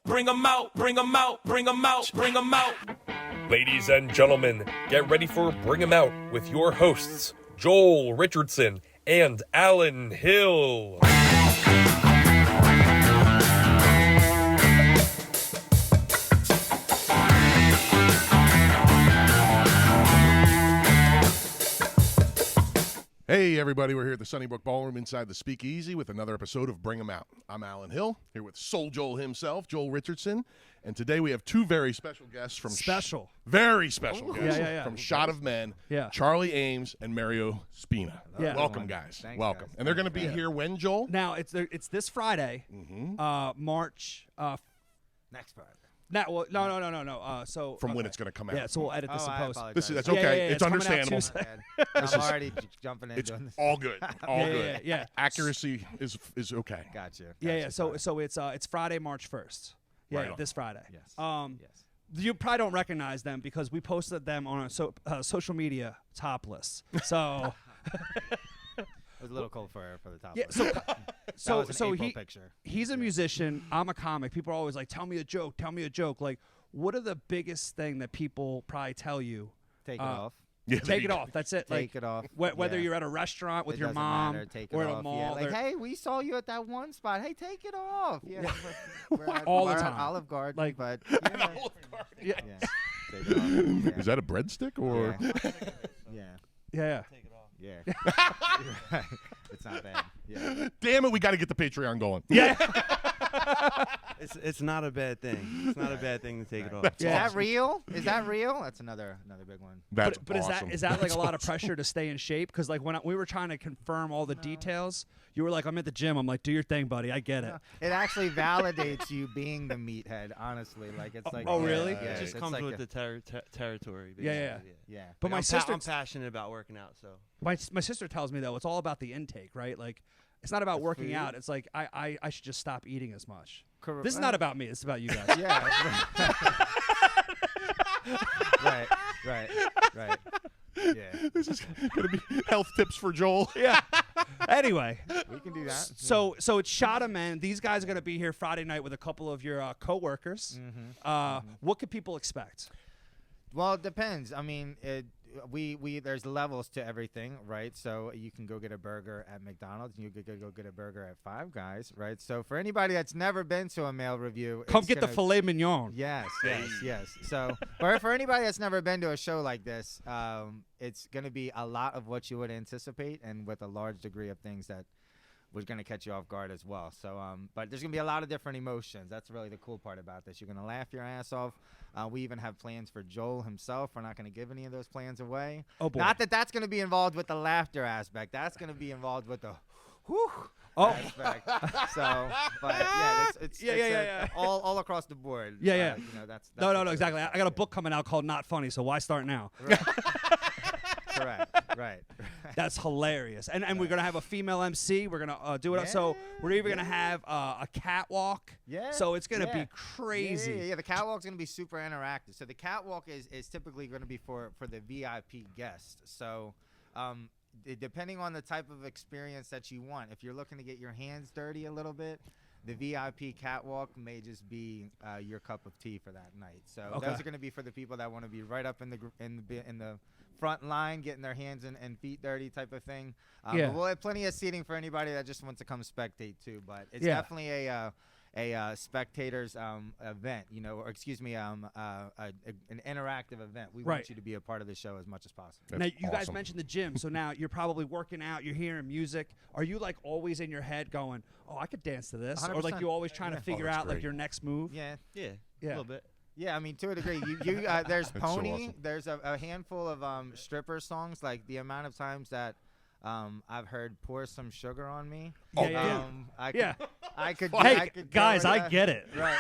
bring 'em out, bring 'em out, bring 'em out, bring 'em out. Ladies and gentlemen, get ready for Bring 'em Out with your hosts, Joel Richardson and Alan Hill. Hey everybody, we're here at the Sunnybrook Ballroom inside the Speakeasy with another episode of Bring 'em Out. I'm Alan Hill, here with Soul Joel himself, Joel Richardson, and today we have two very special guests from very special guests from Shot of Men, Charlie Ames and Mario Spina. Welcome, guys. Thanks, welcome. guys. And they're going to be here when, Joel? Now it's this Friday, March. Next Friday. No. So From when it's going to come out. Yeah, so we'll edit this and I post. apologize. That's okay. It's It's coming out understandable. Tuesday. I'm already jumping in. It's doing this. all good. All good. Yeah. Accuracy is okay. Gotcha. Yeah. So it's Friday, March 1st. Yeah, Right on. this Friday. Yes. Yes. You probably don't recognize them because we posted them on our social media topless. So It was a little cold for the top. yeah. That was an April picture. He's a musician. I'm a comic. People are always like, "Tell me a joke. Tell me a joke." Like, what are the biggest thing that people probably tell you? Take it off. Yeah, Take it off. That's it. Take it off. Whether Yeah. you're at a restaurant with It your doesn't mom matter. Take it or at off. a mall. Yeah, like, they're- hey, we saw you at that one spot. Hey, take it off. Yeah. We're at, All the we're at time. Olive Garden, Like- but Yeah. yeah. Take it off. Is that a breadstick or? Yeah. Yeah. Yeah. Right. It's not bad. Yeah. Damn it, we got to get the Patreon going. Yeah. It's not a bad thing. It's not a bad thing to take it off. Is that real? Is that real? That's another big one. That's But awesome. is that like That's a lot of awesome. pressure to stay in shape? Because like when we were trying to confirm all the details, you were like, "I'm at the gym." I'm like, "Do your thing, buddy. I get it." It actually validates you being the meathead, honestly. Like it's like Oh, really? Yeah, It just it's comes like with a- the territory. Yeah. basically, yeah. But Like, my I'm sister, I'm passionate about working out, so my sister tells me though, it's all about the intake, right? Like, it's not about The working food? out. It's like I should just stop eating as much. Correct. This is not about me. It's about you guys. Yeah. right. Yeah. This is going to be health tips for Joel. Yeah. Anyway, We can do that. so it's Shot of Men. These guys are gonna be here Friday night with a couple of your coworkers. What could people expect? Well, it depends. I mean, we there's levels to everything, right? So you can go get a burger at McDonald's, and you could go get a burger at Five Guys, right? So for anybody that's never been to a male review, Come it's get the gonna- filet mignon. Yes. So, for anybody that's never been to a show like this, it's going to be a lot of what you would anticipate, and with a large degree of things that was going to catch you off guard as well. So, but there's going to be a lot of different emotions. That's really the cool part about this. You're going to laugh your ass off. We even have plans for Joel himself. We're not going to give any of those plans away. Oh, boy. Not that that's going to be involved with the laughter aspect. That's going to be involved with the whew aspect. So, but yeah, it's all across the board. Yeah. You know, that's No, what's exactly. exciting. I got a book coming out called Not Funny, so why start now? Correct. Right. That's hilarious. And we're going to have a female MC. We're going to do it. So we're even going to have a catwalk. Yeah. So it's going to yeah. be crazy. Yeah. The catwalk's going to be super interactive. So the catwalk is typically going to be for the VIP guests. So depending on the type of experience that you want, if you're looking to get your hands dirty a little bit, the VIP catwalk may just be your cup of tea for that night. So those are going to be for the people that want to be right up in the front line, getting their hands and feet dirty type of thing. But we'll have plenty of seating for anybody that just wants to come spectate too. But it's definitely a spectators event, or excuse me, an interactive event. We want you to be a part of the show as much as possible. Now, you guys mentioned the gym, so now you're probably working out, you're hearing music. Are you like always in your head going, "Oh, I could dance to this," or like 100%. you always trying to figure that's out like great. your next move? Yeah. yeah, a little bit. Yeah, I mean, to a degree. There's so Pony. awesome. There's a handful of stripper songs. Like the amount of times that I've heard "Pour Some Sugar on Me." Yeah. I could. Hey, I could guys, go with I that. get it. Right.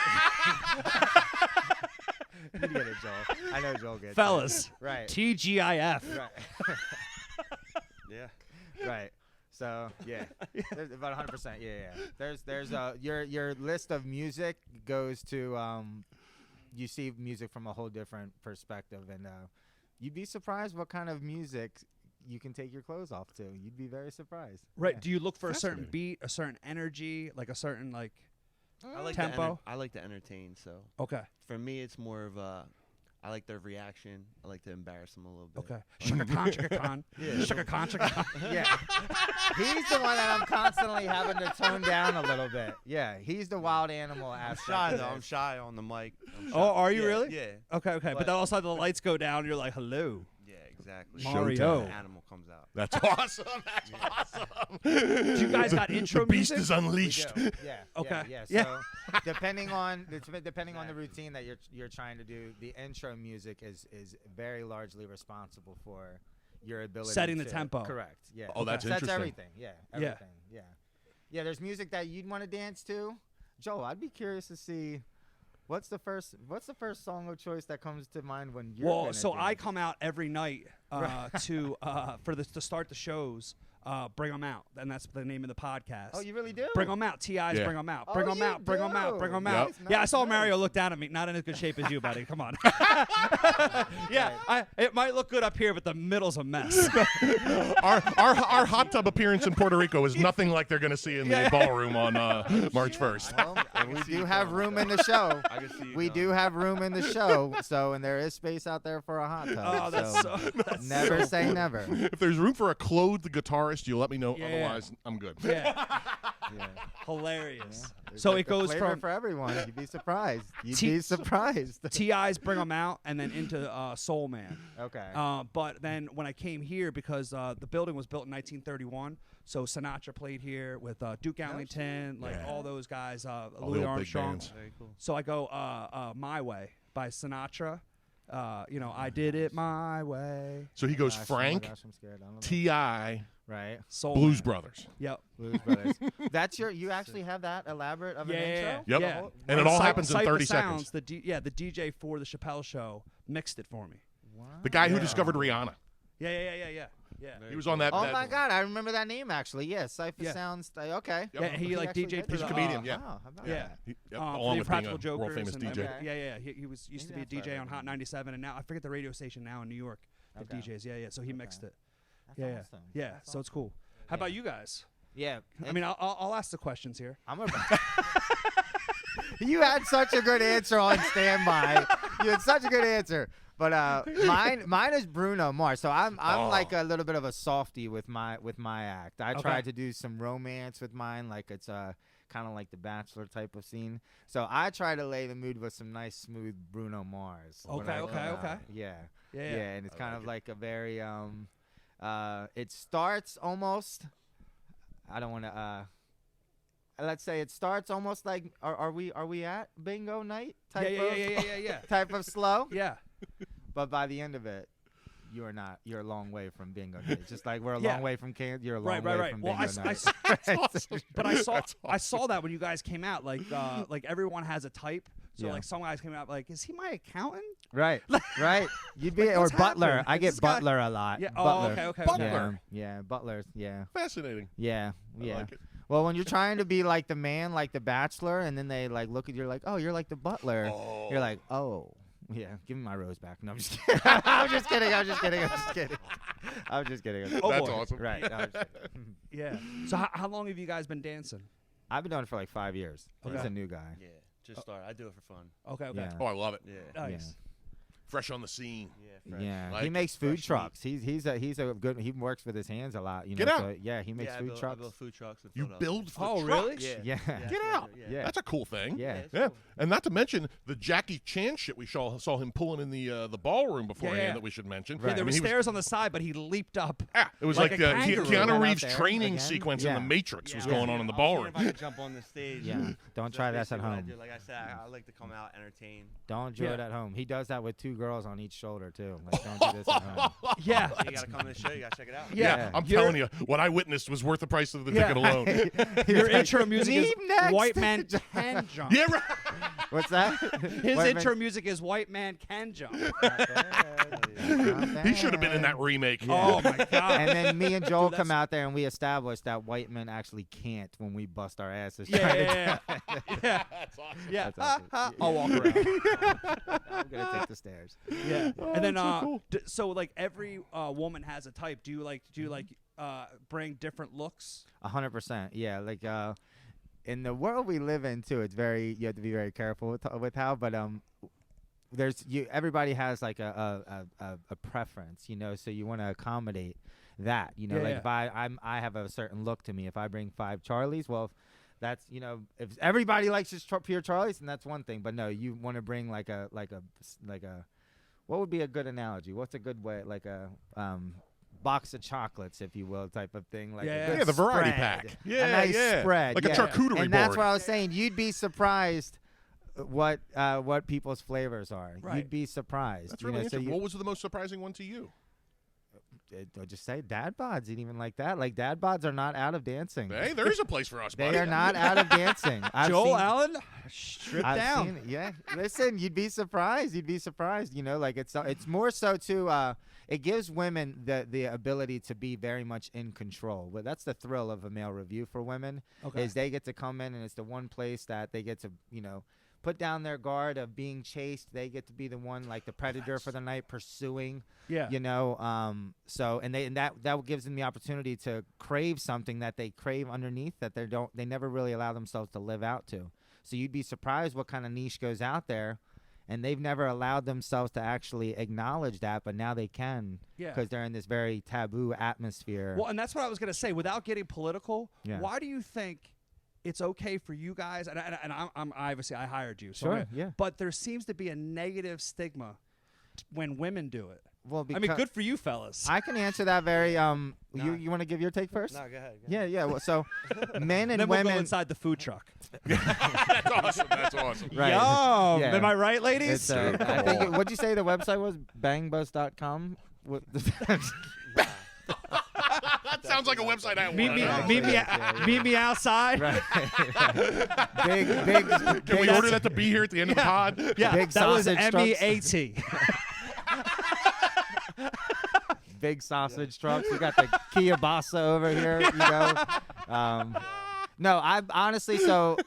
You get it, Joel. I know Joel gets Fellas, it. Right. TGIF. Right. Yeah. Right. So yeah, there's about 100%. Yeah. There's your list of music goes to you see music from a whole different perspective, and you'd be surprised what kind of music you can take your clothes off to. You'd be very surprised. Right. Yeah. Do you look for a certain Fascinating. beat, a certain energy, like a certain like I like tempo? I like to entertain, so Okay. for me, it's more of I like their reaction. I like to embarrass them a little bit. Okay. Shaka Khan, Shaka Khan. Yeah. Shaka Khan, Shaka Khan. Yeah. He's the one that I'm constantly having to tone down a little bit. Yeah, he's the wild animal I'm aspect. shy of though. it. I'm shy on the mic. I'm shy. Oh, are you Yeah, really? Yeah. Okay, okay. But But- then all of a sudden the lights go down and you're like, hello. Yeah, exactly. Mario. The animal comes out. That's awesome. That's awesome. Do you guys got intro The beast music? is unleashed. We do. Yeah. Okay. Yeah. Yeah. So depending on the routine that you're trying to do, the intro music is very largely responsible for your ability Setting the to- tempo. Correct. Yeah. Oh, that's Sets interesting. everything. Yeah. Everything. Yeah. Yeah. There's music that you'd want to dance to. Joel, I'd be curious to see what's the first song of choice that comes to mind when you're. Well, gonna so I dance? come out every night to start the shows. Bring 'em out, and that's the name of the podcast. Oh, you really do? Bring 'em out, TIs. Yeah. Bring 'em out. Oh, Bring 'em you out. Bring 'em out. do. Bring 'em Yep. out. Nice, Yeah, I nice, saw nice. Mario look down at me, not in as good shape as you, buddy. Come on. Yeah, it might look good up here, but the middle's a mess. Our hot tub appearance in Puerto Rico is nothing like they're going to see in the ballroom on March 1st. Well, we see do you have going room with in the show. I can see you We going. do have room in the show, and there is space out there for a hot tub. Oh, that's so. That's never so say funny. never. If there's room for a clothed guitarist, you let me know. Yeah. Otherwise, I'm good. Yeah, Yeah. hilarious. There's So like it a goes flavor from for everyone. You'd be surprised. You'd T- be surprised. TIs, Bring 'Em Out, and then into Soul Man. Okay. But then when I came here, because the building was built in 1931, so Sinatra played here with Duke Ellington, like Yeah. all those guys, All the Louis old big Armstrong. bands. Very cool. So I go My Way by Sinatra. I did it my way. So he goes Gosh, oh my Frank, gosh, I'm scared. I don't know. T.I., Right. Soul Blues Man. Brothers. Yep. Blues Brothers. That's you actually have that elaborate of an intro? Yep. Yeah. And it all Cypher happens in 30 Sounds, seconds. The DJ for the Chappelle Show mixed it for me. Wow. The guy who Yeah. discovered Rihanna. Yeah. He was on that. Oh that- my God, I remember that name actually. Yeah, Cypher Yeah. Sounds okay. Yep. Yeah, he like actually DJ'd did for He's the a comedian, yeah. Wow, how about Yeah. that? Yep, for along the with being Impractical a Jokers world famous and DJ. Okay. Yeah. He used to Maybe be a that's DJ why I on Hot remember. 97, and now I forget the radio station now in New York that Okay. DJs. Yeah. So he mixed it. That's Yeah. awesome. Yeah. That's So it's cool. How about you guys? Yeah. I mean, I'll ask the questions here. I'm a. You had such a good answer on standby. You had such a good answer. But mine is Bruno Mars. So I'm like a little bit of a softie with my act. I Okay. tried to do some romance with mine, like it's kind of like the Bachelor type of scene. So I try to lay the mood with some nice smooth Bruno Mars. when Okay, I okay, come out. okay. Yeah. Yeah. And it's kind of like a very it starts almost. I don't want to. Let's say it starts almost like are we at bingo night type of Yeah. type of slow, Yeah. but by the end of it, you're not. You're a long way from bingo night. Just like we're a Yeah. long way from You're a long Right. way from Well, bingo night. but I saw that when you guys came out, like everyone has a type. So Yeah. like some guys came out like, is he my accountant? right. You'd be or what's butler. happening? I Is get this guy- butler a lot. Yeah. Butler. Oh, okay. Butler. Yeah. Butlers. Yeah. Fascinating. Yeah. I Yeah. like it. Well, when you're trying to be like the man, like the Bachelor, and then they like look at you like, oh, you're like the butler. Oh. You're like, oh, yeah, give me my rose back. No, I'm just kidding. I'm just kidding. I'm just kidding. I'm just kidding. I'm just kidding. Oh, That's boy. awesome. Right. No, I'm just kidding. Yeah. So how long have you guys been dancing? I've been doing it for like 5 years. He's Okay. a new guy. Yeah, just start. I do it for fun. Okay. Yeah. Oh, I love it. Yeah. Nice. Fresh on the scene. Yeah. Fresh. Yeah, Like he makes food fresh trucks. He's a good. He works with his hands a lot. You know. Get out. So, yeah, he makes Yeah, food I trucks. build food trucks. in You Philadelphia. build for Oh, really? trucks. Yeah. Yeah. Get out. Yeah. That's a cool thing. Yeah. it's Yeah, cool. and not to mention the Jackie Chan shit we saw him pulling in the ballroom beforehand yeah. that we should mention. Right. Yeah, there I were mean, he was- stairs on the side, but he leaped up. it was like like, a the kangaroo. Went Keanu out Reeves there training again. sequence Yeah. in The Matrix was Yeah. going on in the I was ballroom. seeing if I could jump on the stage. Yeah. Don't try this at basically what I home. do. Like I said, I like to come out, entertain. Don't do Yeah. it at home. He does that with 2 girls on each shoulder too. Like, don't do this at home. Yeah. You gotta come to the show. You gotta check it out. Yeah. I'm You're- telling you, what I witnessed was worth the price of the Yeah. ticket alone. Your intro music is "Leave next." White Man Can Jump. Yeah, right. What's that? His White intro music is White Man Can Jump. He should have been in that remake. Oh my God. And then me and Joel Dude, come out there and we establish that white men actually can't when we bust our asses. Yeah, trying to yeah. Yeah. That's awesome. Yeah. That's awesome. I'll walk around. I'm gonna take the stairs. Yeah. And then that's so cool. so like every woman has a type. Do you like bring different looks? 100%. Yeah, like in the world we live in too, it's very you have to be very careful with how. But everybody has like a preference, so you want to accommodate that, if I have a certain look to me. If I bring 5 Charlies, well, that's if everybody likes just pure Charlies, then that's one thing. But no, you want to bring like a what would be a good analogy? What's a good way, like a box of chocolates, if you will, type of thing, like a good the variety spread. pack. A nice spread, like a charcuterie board. And that's what I was saying. You'd be surprised what people's flavors are. Right. You'd be surprised. That's really interesting. What was the most surprising one to you? I'll just say dad bods, even like that. Like dad bods are not out of dancing. Hey, there is a place for us, buddy. They are not out of dancing. Joel Allen, strip I've down. seen it, yeah. Listen, you'd be surprised. Like it's more so too. It gives women the ability to be very much in control. But that's the thrill of a male review for women. Okay. Is they get to come in and it's the one place that they get to put down their guard of being chased. They get to be the one, like the predator for the night, pursuing. Yeah. So that gives them the opportunity to crave something that they crave underneath that they never really allow themselves to live out to. So you'd be surprised what kind of niche goes out there, and they've never allowed themselves to actually acknowledge that, but now they can. Yeah. Because they're in this very taboo atmosphere. Well, and that's what I was gonna say. Without getting political, Yeah. why do you think it's okay for you guys? And I'm obviously I hired you, so Sure, yeah. But there seems to be a negative stigma when women do it. Well, I mean, good for you fellas. I can answer that very. You want to give your take first? No, go ahead. Yeah. Well, so men and then we'll women. go inside the food truck. That's awesome. That's awesome. Right. Yum. Yeah. Am I right, ladies? It's, I think what'd you say the website was? Bangbus.com. That sounds like a website I want. Meet me outside. Right. big. Can we order that to be here at the end of the pod? Yeah, Big that was sausage trucks. MEAT. Big sausage trucks. We got the kielbasa over here. No, I honestly. So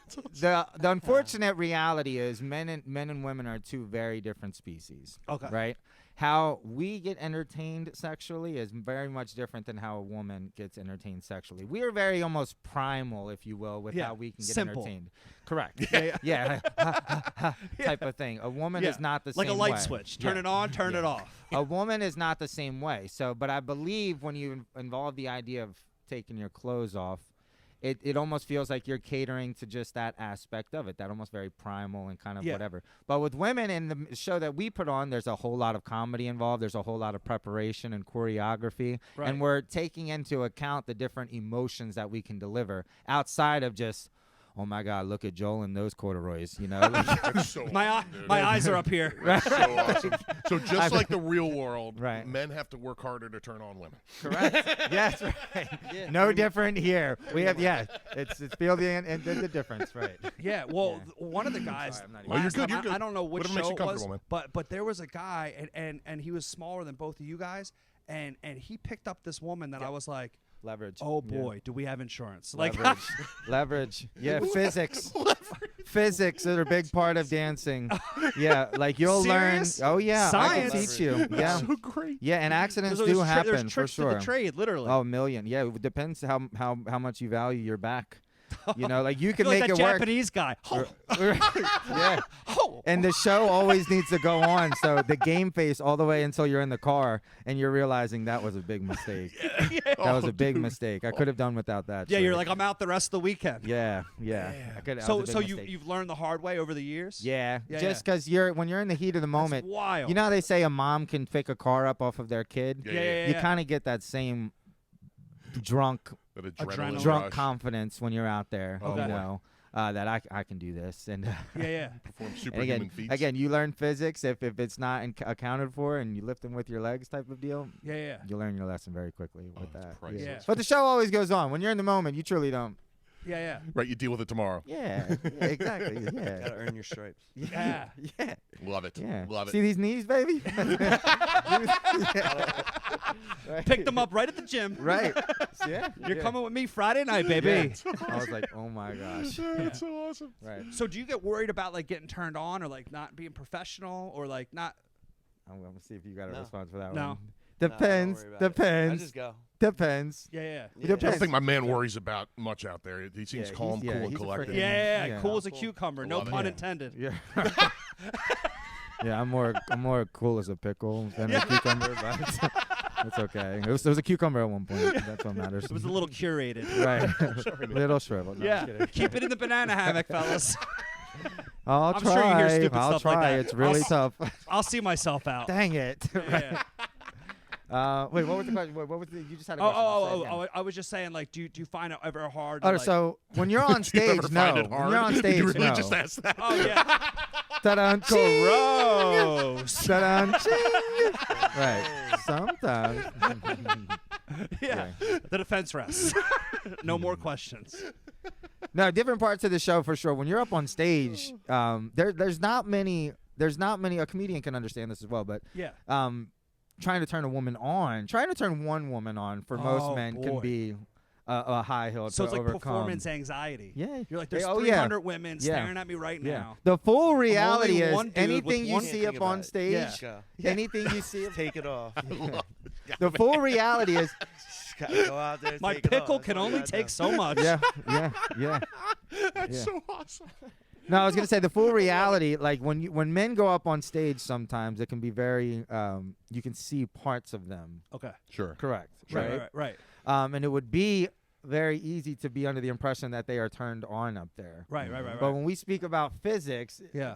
the unfortunate reality is men and women are two very different species. Okay. Right. How we get entertained sexually is very much different than how a woman gets entertained sexually. We are very almost primal, if you will, with how we can get simple. entertained. Correct. Yeah. Type of thing. A woman is not the like same a light way. switch. Turn Yeah. it on, turn it off. A woman is not the same way. So, but I believe when you involve the idea of taking your clothes off, it almost feels like you're catering to just that aspect of it, that almost very primal and kind of whatever. But with women in the show that we put on, there's a whole lot of comedy involved. There's a whole lot of preparation and choreography. Right. And we're taking into account the different emotions that we can deliver outside of just, oh my God, look at Joel in those corduroys, That's so My awesome, dude. eyes are up here. So awesome. So just like the real world, Right. men have to work harder to turn on women. Correct. Yes, right. No different here. We have, it's feel the difference, right? Yeah, well, one of the guys. Sorry, I'm not Oh, you're last good, time- you're good. I don't know which Whatever makes show you it was, comfortable, but there was a guy, and he was smaller than both of you guys, and he picked up this woman that I was like, Leverage. oh boy, do we have insurance? Like, Leverage. Yeah, physics. Physics are a big part of dancing. Yeah, like you'll Serious? learn. Oh yeah, Science. I can teach you. Yeah, So great. yeah, and accidents there's do there's happen for tricks to sure. the trade, literally. Oh, a million. Yeah, it depends how much you value your back. Like you I can feel like make that it work. Japanese guy. Oh, Yeah. oh. And the show always needs to go on. So the game face all the way until you're in the car and you're realizing that was a big mistake. That was a big mistake. I could have done without that. Yeah, you're trick. like, I'm out the rest of the weekend. Yeah. I could, that So was a big so mistake. you've learned the hard way over the years. Yeah, Yeah, just yeah. because when you're in the heat of the moment, That's wild. you know how they say a mom can pick a car up off of their kid. Yeah. You kind of get that same drunk That Adrenaline. drunk rush. confidence when you're out there. Oh, you boy. know that I can do this, and Yeah. Perform and superhuman feats. again, you learn physics if it's not accounted for, and you lift them with your legs, type of deal. Yeah. You learn your lesson very quickly with that's that. priceless. Yeah. But the show always goes on. When you're in the moment, you truly don't. Yeah. Right, you deal with it tomorrow. Yeah, exactly. Yeah, Gotta earn your stripes. Yeah. yeah. Love it. Yeah. Love it. See these knees, baby? Picked them up right at the gym. Right. Yeah. You're yeah. coming with me Friday night, baby. I was like, oh my gosh. That's so awesome. Right. So do you get worried about like getting turned on or like not being professional or like not? I'm gonna see if you got a No. response for that No. one. don't Depends. worry about it. I Depends. just go. Yeah, Depends. yeah. It I don't depends. think my man worries about much out there. He seems Yeah, calm, he's- cool, yeah, and he's a collected. freaking- Yeah, Yeah. cool as a cucumber. No love it. pun Yeah. intended. Yeah. Yeah, I'm more cool as a pickle than a cucumber, but it's okay. It was a cucumber at one point. That's what matters. It was a little curated. right. Little shriveled. No, I'm Yeah, just kidding. keep it in the banana hammock, fellas. I'll I'm try. sure you hear stupid I'll stuff like try. that. It's really tough. I'll see myself out. Dang it. Yeah. Wait, what was the question? What was the? You just had a Oh, question. oh, Say oh, it oh, again. I was just saying, like, do you find it ever hard? To, Oh, like, so when you're on Do you ever stage, find no. it hard? When you're on Did stage, you really no. just ask that? oh yeah, Ta-da, gross. ta-da, ching. Right. Sometimes. yeah, the defense rests. No more questions. No, different parts of the show for sure. When you're up on stage, there's not many. A comedian can understand this as well, but Yeah. trying to turn one woman on for most Oh, men boy. can be a high hill So to it's like overcome. performance anxiety. Yeah. You're like, there's Oh, yeah. 300 women Yeah. staring at me right Yeah. now. The full reality only is one dude anything with you one see thing up on about it. stage, Yeah. anything you see. Take it off. The full reality is, Just gotta go out there. My take it off. pickle That's can all you only gotta take do. so much. yeah. That's Yeah. so awesome. No, I was gonna say the full reality. Like when men go up on stage, sometimes it can be very. You can see parts of them. Okay. Sure. Correct. Right. And it would be very easy to be under the impression that they are turned on up there. Right. But when we speak about physics, Yeah.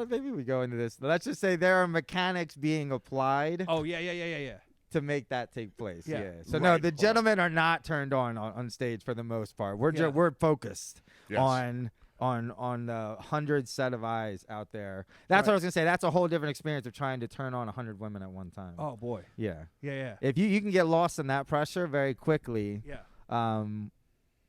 Maybe we go into this. Let's just say there are mechanics being applied Oh yeah. to make that take place. Yeah. Yeah. So no, Right. the gentlemen are not turned on stage for the most part. We're Yeah. we're focused Yes. on the 100 set of eyes out there. That's what I was gonna say. That's a whole different experience of trying to turn on 100 women at one time. Oh boy. Yeah. Yeah. If you can get lost in that pressure very quickly, Yeah.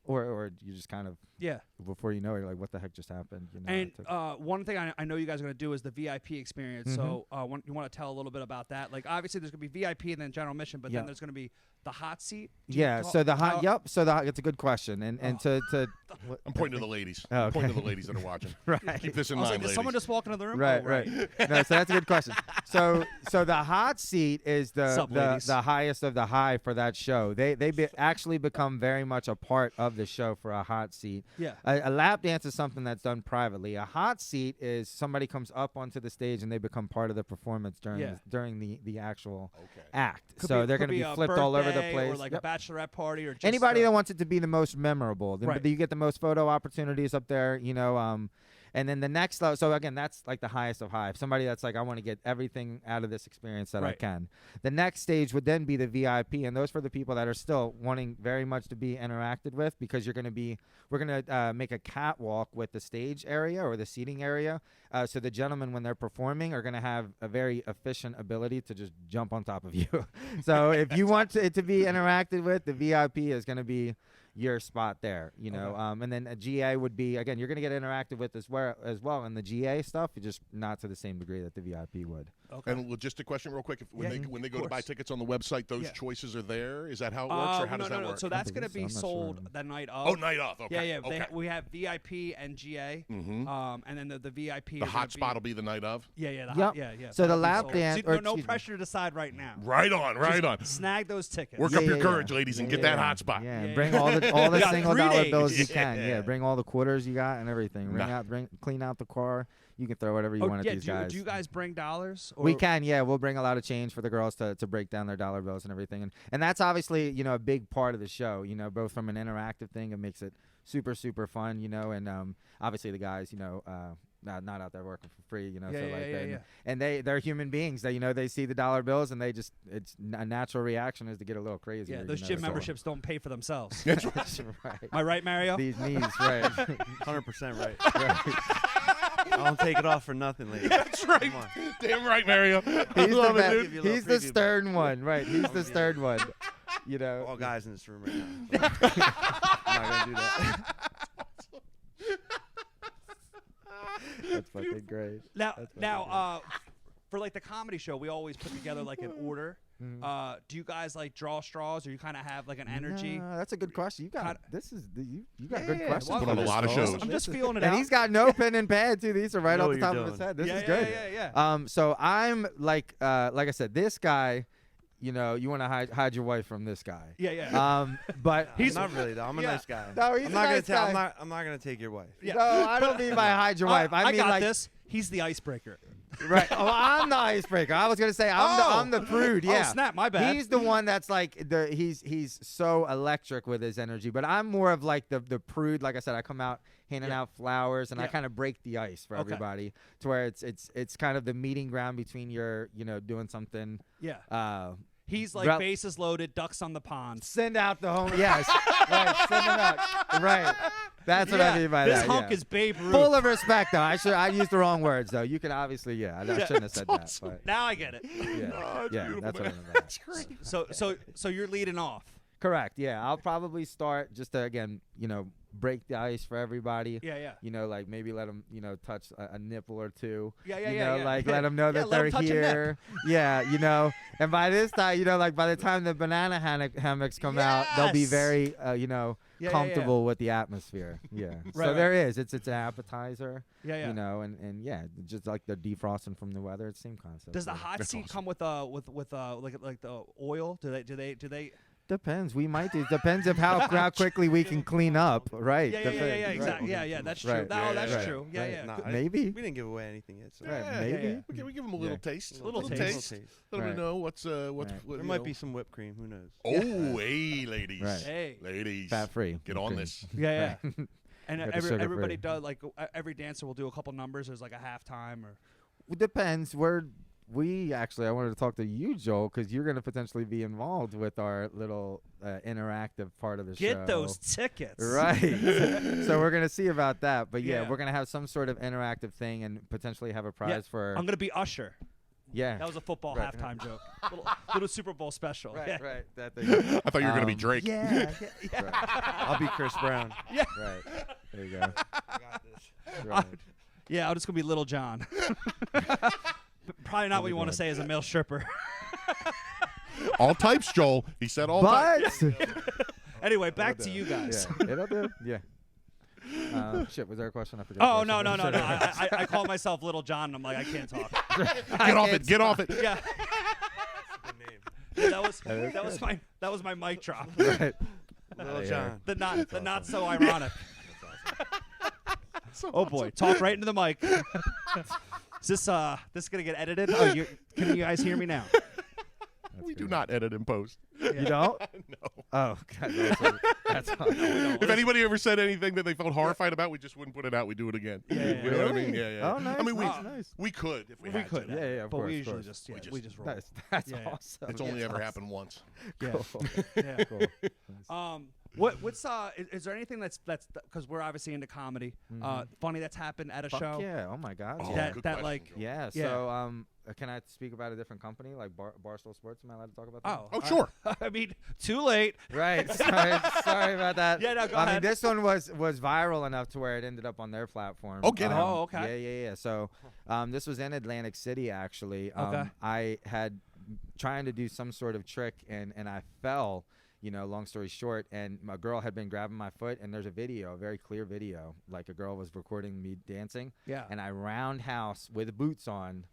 or you just kind of Yeah. before you know it, you're like, what the heck just happened? You know. And it took- one thing I know you guys are going to do is the VIP experience. So you want to tell a little bit about that? Like, obviously, there's going to be VIP and then general admission, but Yeah. then there's going to be the hot seat. Do you yeah. talk- So the hot. how- Yep. So it's a good question. And to I'm pointing to the ladies. Oh, I'm pointing to okay. the ladies that are watching. Right. Keep this in I was mind, like, did ladies. someone just walk into the room? Right, Oh, right. No, so that's a good question. So the hot seat is Sup, ladies? the highest of the high for that show. They actually become very much a part of the show for a hot seat. Yeah. A lap dance is something that's done privately. A hot seat is somebody comes up onto the stage and they become part of the performance during the actual act. Could so be- they're could going to be be a flipped all over the birthday place. or like Yep. a bachelorette party or just Anybody that wants it to be the most memorable, Right. you get the most photo opportunities up there, and then the next level. So again, that's like the highest of high. If somebody that's like, I want to get everything out of this experience that I Right. can. The next stage would then be the VIP, and those for the people that are still wanting very much to be interacted with, because we're going to make a catwalk with the stage area or the seating area. So the gentlemen, when they're performing, are going to have a very efficient ability to just jump on top of you. So if you want it to be interacted with, the VIP is going to be your spot there, and then a GA would be, again, you're going to get interactive with as well, and the GA stuff, just not to the same degree that the VIP would. Okay. And logistic question, real quick: when they go to buy course. tickets on the website, those Yeah. choices are there. Is that how it works, or how does that work? So that's going to believe be so. I'm not sold sure. the night of. Oh, night off. Okay. Yeah. Okay. We have VIP and GA. And then the VIP. The hot spot will be the night of. Yeah. The Yep. hot, yeah. So the That'll be lap sold. dance- So or no excuse me. pressure to decide right now. Right on. Right on. Snag those tickets. Work Yeah, up your yeah, courage, yeah. ladies, and Yeah, get that yeah. hot spot. Yeah, Yeah, bring yeah. all the We got single 3 dollar days. bills you can. Yeah. Yeah, bring all the quarters you got and everything. Nah. Clean out the car. You can throw whatever you Oh, want yeah. at these Do guys. you guys bring dollars? We Or- can, yeah. We'll bring a lot of change for the girls to break down their dollar bills and everything, and that's obviously a big part of the show. Both from an interactive thing, it makes it super super fun. And obviously the guys, not out there working for free. Yeah, so yeah, like yeah, and, yeah. and they're human beings. They see the dollar bills and it's a natural reaction is to get a little crazy. Yeah. Those gym memberships don't pay for themselves. That's right. That's right. Am I right, Mario? These knees, right? 100% right. I don't take it off for nothing, lady. That's right. Come on. Damn right, Mario. I He's love the it, best. dude. you a little He's the preview, stern one, right? He's the stern one. All guys in this room right now. So I'm not gonna do that. That's fucking great. Now, for like the comedy show, we always put together like an order. Do you guys like draw straws, or you kind of have like an energy? No, that's a good question. You got Kinda- you got good Yeah, questions. well, Put on a lot of This, shows. I'm just feeling it And out. he's got no pen and pad too. These are right know off what the you're top of his doing. head. This yeah, is good. yeah. So I'm like I said, this guy, you know, you want to hide your wife from this guy. Yeah. But He's not really though. I'm a Yeah. nice guy. No, he's I'm a not nice gonna guy. I'm not gonna take your wife. Yeah. No, I don't mean by hide your wife. I mean got like this. He's the icebreaker. right. Oh, I'm the icebreaker. I was gonna say I'm the prude. Yeah. Oh, snap, my bad. He's the one that's like he's so electric with his energy, but I'm more of like the prude. Like I said, I come out handing out flowers and I Yeah. kind of break the ice for Okay. everybody to where it's kind of the meeting ground between your doing something. Yeah. He's like Rel- bases loaded, ducks on the pond. Send out the home. Yes. Right. Send them out. Right. That's what I mean by this that. hunk yeah. is Babe Ruth. Full of respect, though. I used the wrong words, though. You can obviously, I shouldn't have said that. But Now I get it. yeah, that's what I mean. by that. That's great. So you're leading off. Correct. Yeah, I'll probably start just to again, break the ice for everybody. Yeah. Like maybe let them, touch a nipple or two. Yeah. Like let them know Yeah, that let 'em they're touch a nip. here. Yeah. And by this time, like by the time the banana hammocks come out, they'll be Yes. very, Yeah. comfortable with the atmosphere. Yeah. So Right. there is. It's an appetizer. Yeah. And yeah, just like the defrosting from the weather. It's the same concept. Does the yeah. hot seat come with like the oil? Do they? Depends. We might do. Depends of how quickly we can clean up. Right. Yeah. Depends. Exactly. Yeah. That's true. Right. No, that's Right. true. Yeah. Right. Yeah. Nah, Maybe. We didn't give away anything yet. So. Right. Yeah, Maybe. yeah. We give them a little Yeah. taste. Little taste. Let Right. them know what's There what, might be some whipped cream. Who knows? Oh, hey, ladies. Right. Hey. Ladies. Fat free. Get on this. Yeah. And Got the sugar everybody free. does like every dancer will do a couple numbers. There's like a halftime or. It depends. I wanted to talk to you, Joel, because you're going to potentially be involved with our little interactive part of the show. Get those tickets. Right. So we're going to see about that. But yeah, Yeah. we're going to have some sort of interactive thing and potentially have a prize for. I'm gonna be Usher. Yeah. That was a football Right. halftime joke. Little Super Bowl special. Yeah. Right. That thing. I thought you were going to be Drake. Yeah. I'll be Chris Brown. Right. There you go. I got this. Right. Yeah, I'm just gonna be Little John. Probably not what you want to say as a male stripper. All types, Joel. He said all types. But. Anyway, back to you guys. Yeah. It'll do. Yeah. Shit, was there a question? I forgot. Oh the no! question. I call myself Little John. And I'm like, I can't talk. Get off it. Get off it. Yeah, Good name. that was my mic drop. Right. Little Yeah. John. The not so ironic. Oh boy, talk right into the mic. Is this gonna get edited? Oh, can you guys hear me now? We do not edit and post. You don't? No. Oh, God. That's awesome. If anybody ever said anything that they felt horrified about, we just wouldn't put it out. We do it again. Yeah. You know what I mean? Yeah. Oh, nice. I mean, nice. we could if we, We had could. to. Yeah, of But course. we of usually course. we just roll. That's Yeah. awesome. It's only That's ever awesome. happened once. Yeah. Cool. Yeah. Cool. What's is there anything that's because we're obviously into comedy, funny that's happened at a Fuck show? yeah. Oh, my God. Oh, yeah. That good that question, like Joel. Yeah. Yeah. So, can I speak about a different company like Barstool Sports? Am I allowed to talk about that? oh Oh, sure. I mean, too late. Right. Sorry about that. Yeah, no, go I mean, ahead. this one was viral enough to where it ended up on their platform. Oh, get out. Oh, okay. Yeah. So, this was in Atlantic City actually. Okay. I had trying to do some sort of trick and I fell. Long story short, and a girl had been grabbing my foot, and there's a video, a very clear video, like a girl was recording me dancing, Yeah. and I roundhouse with boots on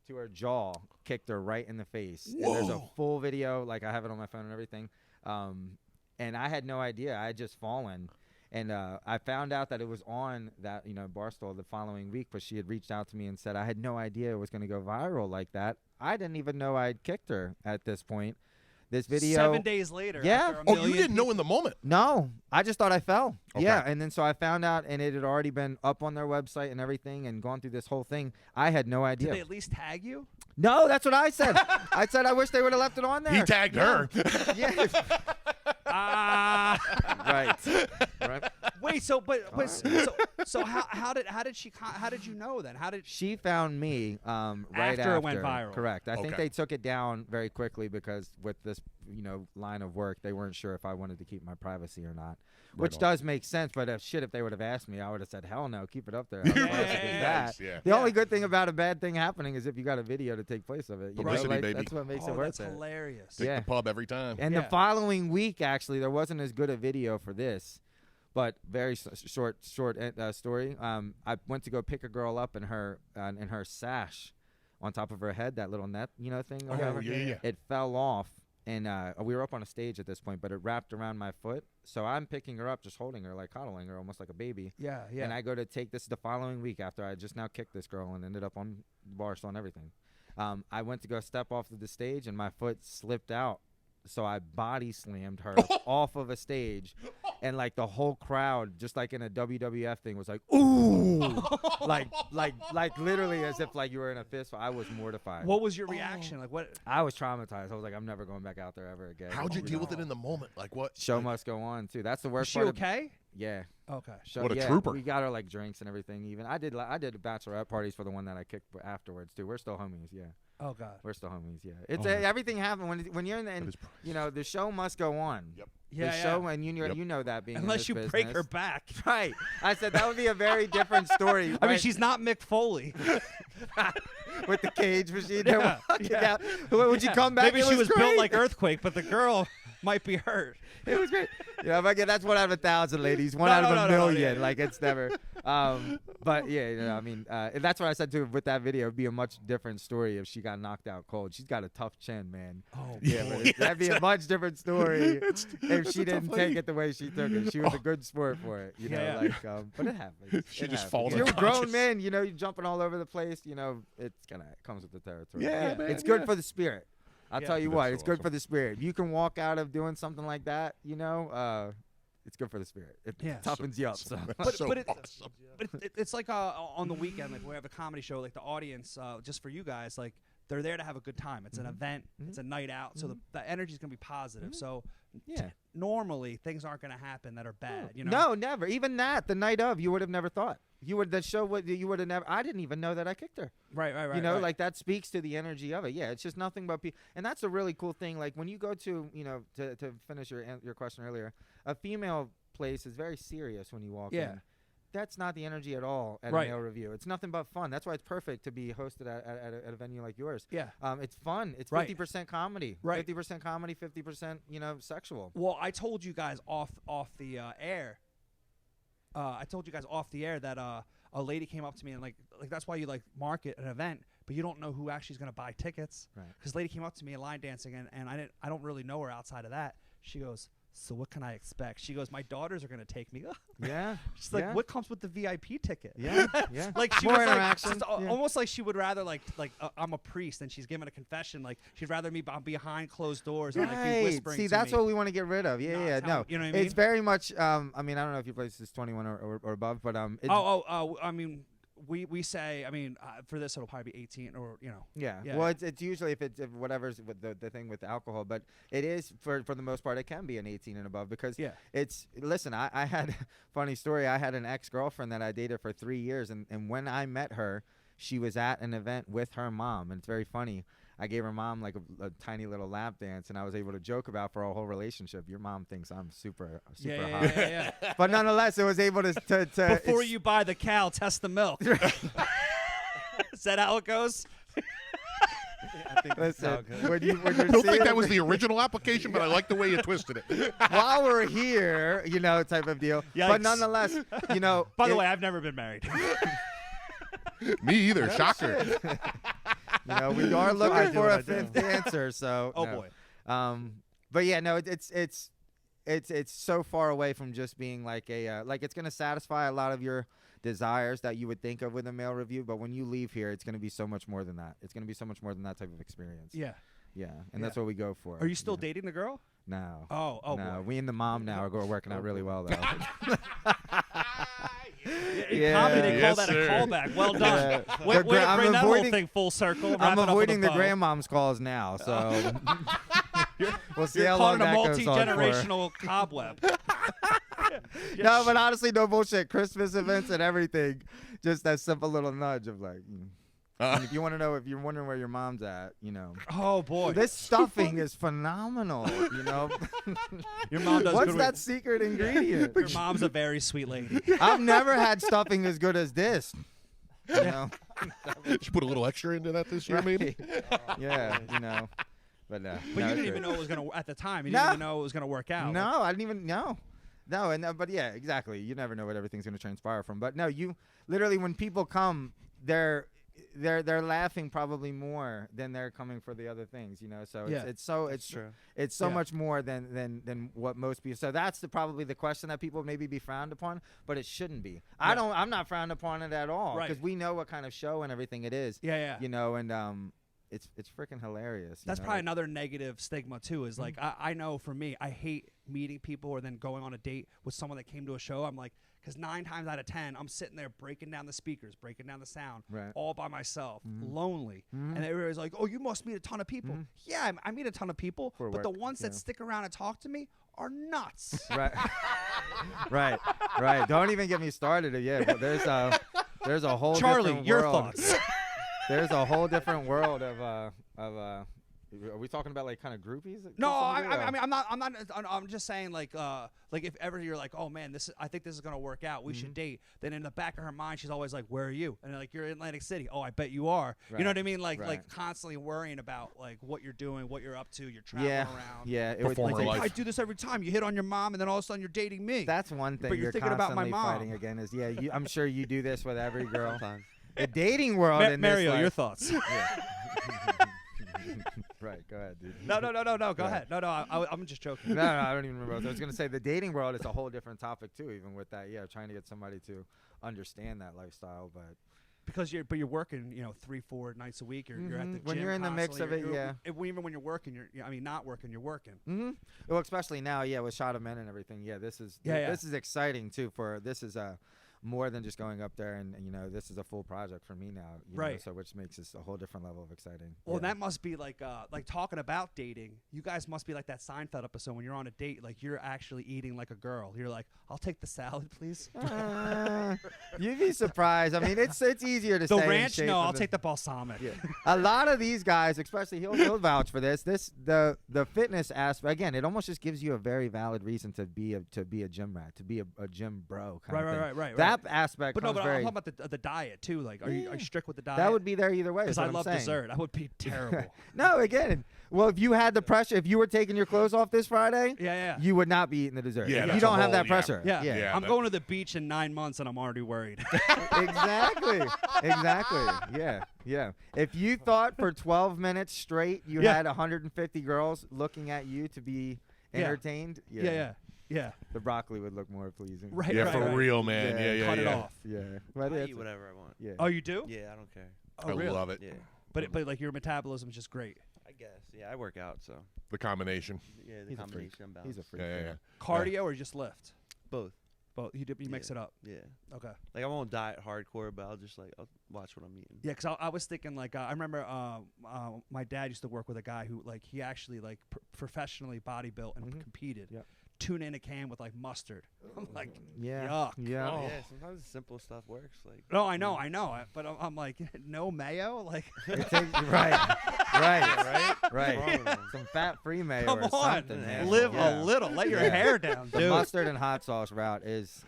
to her jaw, kicked her right in the face. And there's a full video, like I have it on my phone and everything. And I had no idea. I had just fallen. And I found out that it was on that, Barstool the following week, but she had reached out to me and said, I had no idea it was going to go viral like that. I didn't even know I'd kicked her at this point. This video. 7 days later. Yeah. after a Oh, you million didn't know in the moment. No, I just thought I fell. Okay. Yeah, and then so I found out, and it had already been up on their website and everything, and gone through this whole thing. I had no Did idea. they at least tag you? No, that's what I said. I said I wish they would have left it on there. He tagged her. Yeah. Right. Wait. So how did you know then? How did She found me right After it went viral. Correct. I think Okay. they took it down very quickly because with this, line of work, they weren't sure if I wanted to keep my privacy or not, which on. does make sense. But if they would have asked me, I would have said, hell no, keep it up there. How classic is Yeah. that? Yeah. The only good thing about a bad thing happening is if you got a video to take place of it. You know, Publicity, like, baby. That's what makes oh, it worth that's it. hilarious. Take Yeah. the pub every time. And Yeah. the following week, actually, there wasn't as good a video for this, but very short story. I went to go pick a girl up in her sash on top of her head, that little net, thing. Or Oh, whatever. yeah. It fell off, and we were up on a stage at this point, but it wrapped around my foot. So I'm picking her up, just holding her, like coddling her, almost like a baby. Yeah, yeah. And I go to take this the following week after I just now kicked this girl and ended up on the bar stool and everything. I went to go step off of the stage, and my foot slipped out. So I body slammed her off of a stage, and like the whole crowd, just like in a WWF thing, was like, "Ooh!" like literally as if like you were in a fist fight. I was mortified. What was your reaction? Like what? I was traumatized. I was like, I'm never going back out there ever again. How'd you deal with it in the moment? Like what? Show must go on too. That's the Was worst she part. okay? Yeah. Okay. So, What a yeah, trooper. We got her like drinks and everything. Even I did bachelorette parties for the one that I kicked afterwards too. We're still homies. Yeah. Oh God. We're still homies. Yeah. It's everything happened when you're in the and, the show must go on. Yep. Yeah, The yeah. show and you know that being in Unless this you break her business. back. Right. I said that would be a very different story. I mean, right? she's not Mick Foley. with the cage machine. Yeah, Walking yeah. out. Would you come back? Maybe It she was built great. like Earthquake, but the girl might be hurt. It was great. Yeah, but again, that's 1 out of 1,000, ladies. One No, out of no, a no, no, million. yeah. Like it's never. But yeah, I mean, that's what I said too. With that video, it'd be a much different story if she got knocked out cold. She's got a tough chin, man. Oh, Yeah, but that'd be a much different story if she didn't take it the way she took it. She was a good sport for it, Yeah. but it happens. She It just happens. falls You're a unconscious. grown man, you're jumping all over the place. It comes with the territory. Yeah, man, It's good yeah. for the spirit. I'll Yeah. tell you That's what, so it's good awesome. for the spirit. You can walk out of doing something like that, it's good for the spirit. It Yeah. toughens you up. So. That's so but awesome. it's like on the weekend, like we have a comedy show, like the audience, just for you guys, like they're there to have a good time. It's an event. It's a night out. So the energy is gonna be positive. So Yeah. normally things aren't gonna happen that are bad. No, never. Even that, the night of, you would have never thought. You would have never. I didn't even know that I kicked her. Right. Right. Like that speaks to the energy of it. Yeah, it's just nothing but people, and that's a really cool thing. Like when you go to, to finish your question earlier, a female place is very serious when you walk Yeah. in. That's not the energy at all at Right. a male review. It's nothing but fun. That's why it's perfect to be hosted at a venue like yours. Yeah. It's fun. It's Right. 50% comedy. Right. 50% comedy, 50% sexual. Well, I told you guys off the air. I told you guys off the air that a lady came up to me and like that's why you like market an event, but you don't know who actually is gonna buy tickets. Right. Because lady came up to me in line dancing and I don't really know her outside of that. She goes, so what can I expect? She goes, my daughters are gonna take me. Yeah. She's like, yeah. what comes with the VIP ticket? Yeah. Yeah. Like she More was like, interaction, just yeah. almost like she would rather like I'm a priest and she's giving a confession. Like she'd rather me behind closed doors and like be Right. whispering. See, to that's me. what we want to get rid of. Yeah, Not yeah. tell- No, you know what I it's mean? very much. I mean, I don't know if your place is 21 or above, but it's, I mean, we say, I mean, for this it'll probably be 18 or yeah. yeah. Well, it's usually if whatever's with the thing with alcohol, but it is for the most part it can be an 18 and above because Yeah. it's listen. I had funny story. I had an ex-girlfriend that I dated for 3 years, and when I met her, she was at an event with her mom, and it's very funny. I gave her mom like a tiny little lap dance, and I was able to joke about for our whole relationship. Your mom thinks I'm super hot. yeah. But nonetheless, it was able to Before it's- you buy the cow, test the milk. Is that how it goes? Listen, good. when you're I don't think seeing that was the original application, but I like the way you twisted it. while we're here, type of deal. But Yikes. nonetheless, By the way, I've never been married. Me either. Shocker. we are I looking do for what a I do. fifth answer. So, Oh no. boy. But yeah, no, it's so far away from just being like a like it's gonna satisfy a lot of your desires that you would think of with a male review. But when you leave here, it's gonna be so much more than that. It's gonna be so much more than that type of experience. Yeah. Yeah, and that's what we go for. Are you still dating the girl? No. Oh no. boy. We and the mom now are working out really well though. In comedy, they Yes, call that sir. a callback. Well done. Yeah. Way to The gra- bring I'm that whole avoiding- thing full circle. I'm wrap it up with a avoiding the bow. grandmom's calls now, so we'll see You're how caught long in a that goes on for. multi-generational cobweb. No, but honestly, no bullshit. Christmas events and everything, just that simple little nudge of like, and if you want to know, if you're wondering where your mom's at, Oh boy. this stuffing is phenomenal. Your mom does What's good that with- secret ingredient? Your mom's a very sweet lady. I've never had stuffing as good as this. You know? Did you put a little extra into that this year, maybe? Yeah, But But you didn't even know it was gonna at the time. You No. didn't even know it was gonna work out. No, I didn't even know. No, and but yeah, exactly. You never know what everything's going to transpire from. But no, you literally when people come, they're laughing probably more than they're coming for the other things, you know. So Yeah. it's so true. it's so Yeah. much more than what most people. So that's probably the question that people maybe be frowned upon, but it shouldn't be. I'm not frowned upon it at all Right. because we know what kind of show and everything it is. Yeah. You know, and it's freaking hilarious. That's you know? probably another negative stigma too. Is like I know for me, I hate meeting people or then going on a date with someone that came to a show. I'm like, because 9 times out of 10, I'm sitting there breaking down the speakers, breaking down the sound, Right. all by myself, lonely, and everybody's like, "Oh, you must meet a ton of people." Yeah, I meet a ton of people, For but the work, ones that yeah. stick around and talk to me are nuts. Right. right. Don't even get me started. Yeah, but there's a whole Charlie, different your world. thoughts? There's a whole different world of are we talking about like kind of groupies? to No, some degree, I or- mean, I'm not. I'm just saying, like if ever you're like, oh man, I think this is gonna work out. We should date. Then in the back of her mind, she's always like, where are you? And like, you're in Atlantic City. Oh, I bet you are. You know Right. what I mean? Like Right. constantly worrying about like what you're doing, what you're up to. You're traveling Yeah, around. yeah. It Performer would, life. I do this every time. You hit on your mom, and then all of a sudden you're dating me. that's one thing But you're thinking about my constantly mom. fighting again. Is I'm sure you do this with every girl. Sometimes. The dating world. in this Mario, your life- thoughts? Right. Go ahead, dude. No. Go Right. ahead. No. I'm just joking. No, I don't even remember. I was gonna say the dating world is a whole different topic too. Even with that, yeah, trying to get somebody to understand that lifestyle, but. Because you're working, 3-4 nights a week. You're at the Mhm. When gym you're in the mix constantly. of it, yeah. Even when you're working, not working, you're working. Mm-hmm. Well, especially now, yeah, with Shot of Men and everything. Yeah, this is Yeah. this is exciting too. This is more than just going up there and this is a full project for me now. you know, Right. so which makes this a whole different level of exciting. Well, yeah. that must be like talking about dating. You guys must be like that Seinfeld episode when you're on a date, like you're actually eating like a girl. You're like, I'll take the salad, please. You'd be surprised. I mean, it's easier to The stay in ranch, shape no, than I'll the- take the balsamic. Yeah. A lot of these guys, especially he'll vouch for this. The fitness aspect again, it almost just gives you a very valid reason to be a gym rat, to be a gym bro kind of thing. Right. That aspect But no, comes but very. I'm talking about the diet too. Like, are you strict with the diet? That would be there either way. is because I what I'm love saying. dessert. That would be terrible. No, again, well, if you had the pressure, if you were taking your clothes off this Friday, Yeah. you would not be eating the dessert. Yeah, you that's don't a have that whole- pressure. Yeah. Yeah, I'm that- going to the beach in 9 months and I'm already worried. exactly. Yeah. If you thought for 12 minutes straight you Yeah. had 150 girls looking at you to be Yeah. entertained, Yeah. the broccoli would look more pleasing. Right. Yeah, right, for right. real, man. Yeah, Yeah. Cut it off. Yeah. But I it's, eat whatever I want. yeah. Oh, you do? Yeah, I don't care. Oh, I really? love it. Yeah. But like your metabolism is just great. I guess. Yeah, I work out, so The combination. yeah, the He's a freak. combination I'm He's a balanced. freak. Yeah. Cardio or just lift? Both. Both. You mix Yeah. it up. Yeah. Okay. Like I won't diet hardcore, but I'll watch what I'm eating. Yeah, because I was thinking like I remember my dad used to work with a guy who like he actually like professionally bodybuilt and competed. Yep. Tuna in a can with like mustard. I'm like, Yeah. yuck. Yeah. Oh. Yeah, sometimes the simple stuff works. Like No, I know, but I'm like, no mayo, like. It takes, right. What's wrong with Right. that? Some fat-free mayo Come or on, something, man. live Yeah. a little. Let your Yeah. hair down, The dude. mustard and hot sauce route is,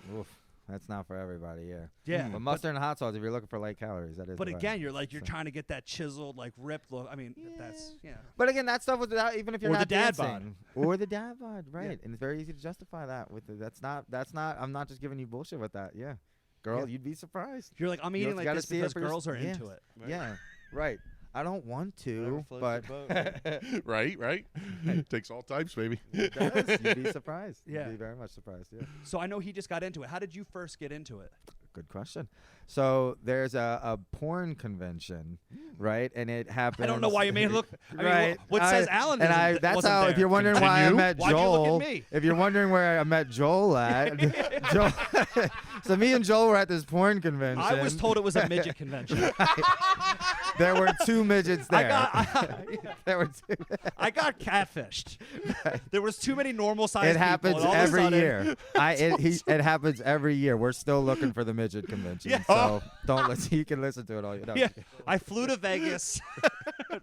that's not for everybody, yeah. Yeah, But mustard and hot sauce, if you're looking for light calories, that is. But the way. again, you're So- trying to get that chiseled, like ripped look. I mean, that's But again, that stuff was even if you're Or the not dad bod. dancing, or the dad bod, right? And it's very easy to justify that with that's not. I'm not just giving you bullshit with that. Yeah, girl, Yeah. you'd be surprised. You're like, I'm You eating also like gotta this see it because for your- girls are yeah. into it. Right. Yeah, right. I don't want to, Whatever but floats your boat. Right. Takes all types, baby. it does. You'd be surprised. Yeah. You'd be very much surprised. Yeah. So I know he just got into it. How did you first get into it? Good question. So there's a porn convention, right? And it happens. I don't know why you made it look. I mean, right. what says Alan? And isn't- that's wasn't how. there? If you're wondering why I Continue. met Why'd you look at Joel, me? if you're wondering where I met Joel at, Joel, so me and Joel were at this porn convention. I was told it was a midget convention. there were 2 midgets there. there were 2. I got catfished. There was too many normal sized It happens people, and all of a every sudden- year. It happens every year. We're still looking for the midget convention. Yeah. So don't listen. You can listen to it all you know. Yeah, I flew to Vegas,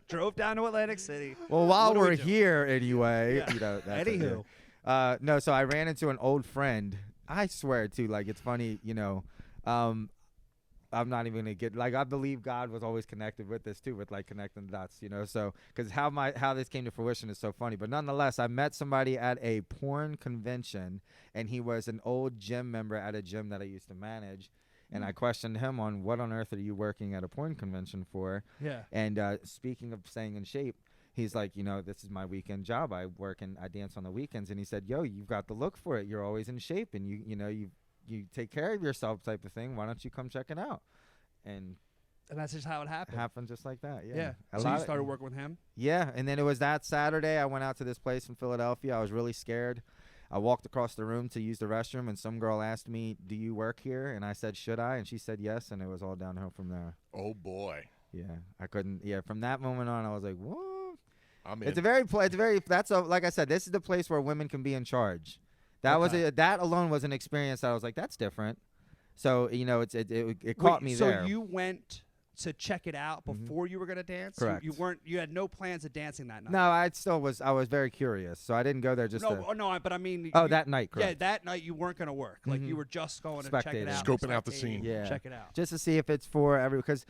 drove down to Atlantic City. Well, while What do we we're do? here anyway, Yeah. that's it, Anywho. yeah. No, so I ran into an old friend. I swear too, like it's funny, I'm not even gonna get like I believe God was always connected with this too, with like connecting the dots, So because how this came to fruition is so funny. But nonetheless, I met somebody at a porn convention, and he was an old gym member at a gym that I used to manage. And I questioned him on what on earth are you working at a porn convention for? Yeah. And speaking of staying in shape, he's like, this is my weekend job. I dance on the weekends. And he said, yo, you've got the look for it. You're always in shape, and you take care of yourself type of thing. Why don't you come check it out? And that's just how it happened. happened just like that. Yeah. Yeah. A So you lot started working with him? Yeah, and then it was that Saturday. I went out to this place in Philadelphia. I was really scared. I walked across the room to use the restroom, and some girl asked me, "Do you work here?" And I said, "Should I?" And she said yes, and it was all downhill from there. Oh boy. Yeah, I couldn't. Yeah, from that moment on, I was like, "What?" I'm in. It's a very. Like I said, this is the place where women can be in charge. That alone was an experience that I was like, that's different. So it caught me there. So you went to check it out before you were gonna dance? Correct. You had no plans of dancing that night. No, I was very curious, so I didn't go there just to. But I mean. That night, correct. Yeah, that night you weren't gonna work. Like you were just going to check it Spectating. out, Scoping out the scene. Yeah. Check it out. Just to see if it's for because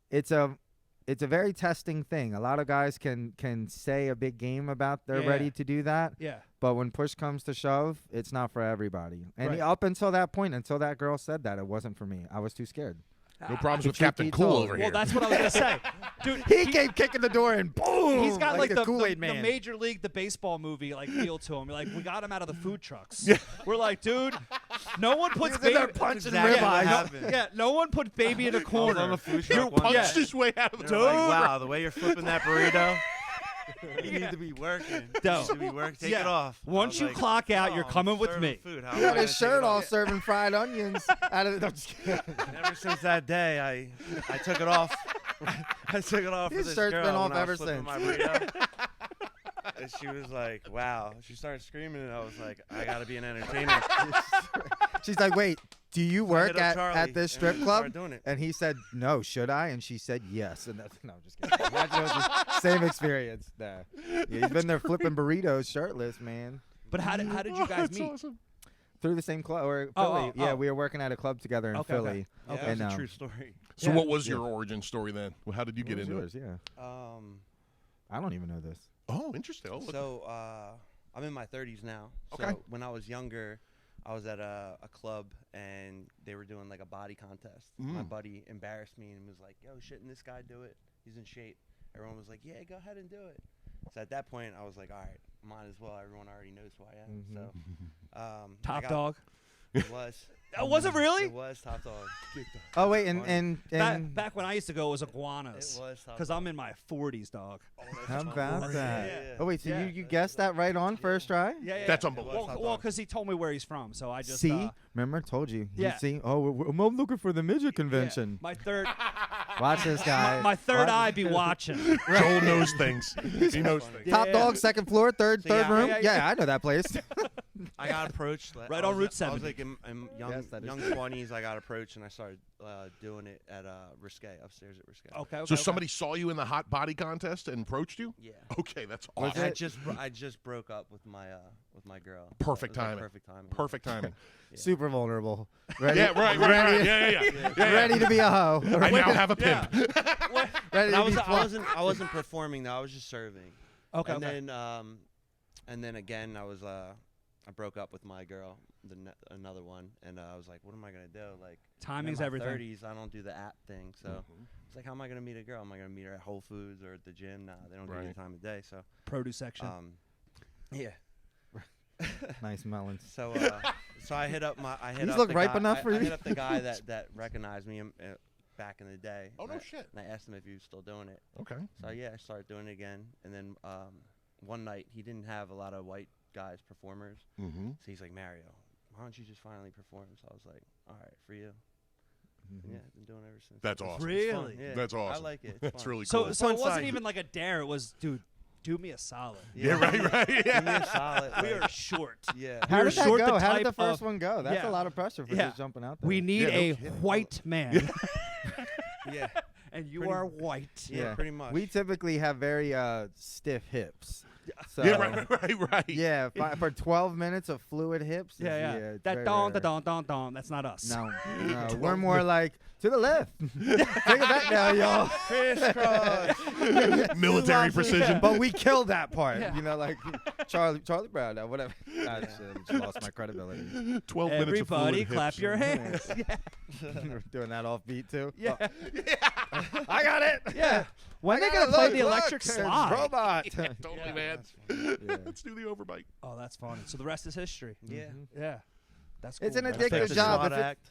it's a very testing thing. A lot of guys can say a big game about they're Yeah. ready to do that, Yeah. but when push comes to shove, it's not for everybody. And Right. up until that point, until that girl said that, it wasn't for me. I was too scared. No problems with Truth Captain be Cool told. over Well, here. that's what I was gonna say, dude. He came kicking the door and boom. He's got like the Kool-Aid the man. Major League, the baseball movie, like feel to him. Like we got him out of the food trucks. We're like, dude, no one puts He was in there baby. punching Exactly what ribeyes. happened. Yeah, no one put baby in a I was corner. on the food He truck one punched day. his way out of the They were like, wow, the way you're flipping that burrito, you need to be working. No. You need to be working. Take Yeah. it off. I Once was you like, clock out, "Oh, you're I'm coming with serving me. Food. How He am I had gonna his take shirt it off off?" serving fried onions out of the. I'm just kidding. And ever since that day, I took it off. I took it off His for this shirt's girl been off when I ever was flipping since. my burrito. And she was like, wow. She started screaming, and I was like, I got to be an entertainer. She's like, wait, do you I work hit up at Charlie, this and strip we club? started doing it. And he said, no, should I? And she said, yes. And that's, no, I'm just kidding. Imagine it was the same experience. Nah. Yeah, he's been there flipping burritos shirtless, man. But how did you guys That's meet? awesome. Through the same club. Or Oh, Philly. oh, Yeah, oh. we were working at a club together in Okay, Philly. Yeah, Okay. that's And, a true story. So Yeah. what was your origin story then? Well, how did you get What was into yours? it? Yeah. I don't even know this. Oh, interesting. Oh, look. So I'm in my 30s now. Okay. So when I was younger, I was at a club and they were doing like a body contest. My buddy embarrassed me and was like, "Yo, shouldn't this guy do it? He's in shape." Everyone was like, "Yeah, go ahead and do it." So at that point, I was like, "All right, might as well. Everyone already knows who I am." So I Top got- dog. It was. Was it really? It was Top Dog. Oh, wait, Fun. Back when I used to go, it was iguanas. It was Top Because Dog. I'm in my 40s, dog. how about that? Yeah. Oh, wait, so Yeah. you guessed that right on first try? Yeah. That's unbelievable. Well, because he told me where he's from, so I just See? Remember, told you. Yeah. You see? Oh, I'm looking for the midget convention. My third, Watch this guy. my third Watch- eye be watching. Joel knows things. He knows things. Top Yeah. dog, second floor, third So, yeah, room. yeah, Yeah, yeah. I know that place. I got approached. Like, Right I on was- Route I was 70. like in young, Yes, that is young true. 20s. I got approached and I started doing it at Risque, upstairs at Risque. Okay. So somebody saw you in the hot body contest and approached you? Yeah. Okay, that's Was awesome. it- I just broke up with my girl. So Perfect it was, like, timing. perfect timing. Perfect timing. Super vulnerable. Ready, Yeah, right. ready, Yeah. ready to be a hoe. I now have a pimp. Ready But to be I wasn't performing though. I was just serving. Okay. And Okay. then and then again I broke up with my girl, another one, and I was like, what am I gonna do? Like Timing's I'm in my everything. 30s, I don't do the app thing, so it's like, how am I gonna meet a girl? Am I gonna meet her at Whole Foods or at the gym? Nah, they don't give you Right. the time of day. So Produce section. yeah. Nice melons. So so I hit up These up look the ripe guy, enough I, for I you? hit up the guy that recognized me back in the day. Oh, and no I- shit. And I asked him if he was still doing it. Okay. So yeah, I started doing it again, and then one night he didn't have a lot of white guys performers, Mm-hmm. so he's like, Mario, why don't you just finally perform? So I was like, all right, for you. And yeah, I've been doing it ever since. That's It's awesome. fun. Really? Yeah, That's awesome. I like it. It's That's fun. really So cool. so it Fun wasn't side. even like a dare. It was, dude, do me a solid. Yeah, right. Give me Yeah. a solid. We like, are short. yeah. How We're did that short go? the How did the type first of- one go? That's Yeah. a lot of pressure for Yeah. just jumping out there. We need Yeah, no a kidding. white man, Yeah. and you Pretty- are white. Yeah, pretty much. We typically have very stiff hips. So, Yeah, right. Yeah, for 12 minutes of fluid hips. Yeah, yeah. it's That very don, rare. da don, don, don. That's not us. No, we're more like To the left. Take it back now, y'all. Crisscross. Military precision. But we killed that part. You know, like Charlie Brown, whatever. I just lost my credibility. 12 minutes of fluid Everybody clap hips. your hands. Doing that off beat too. Yeah. I got it. Yeah. When they gonna play the electric slide? Robot. Totally, man. Yeah. Let's do the overbite. Oh, that's funny. So the rest is history. Yeah. Yeah. That's cool. It's an man. addictive Respect the job. SWAT If it- act.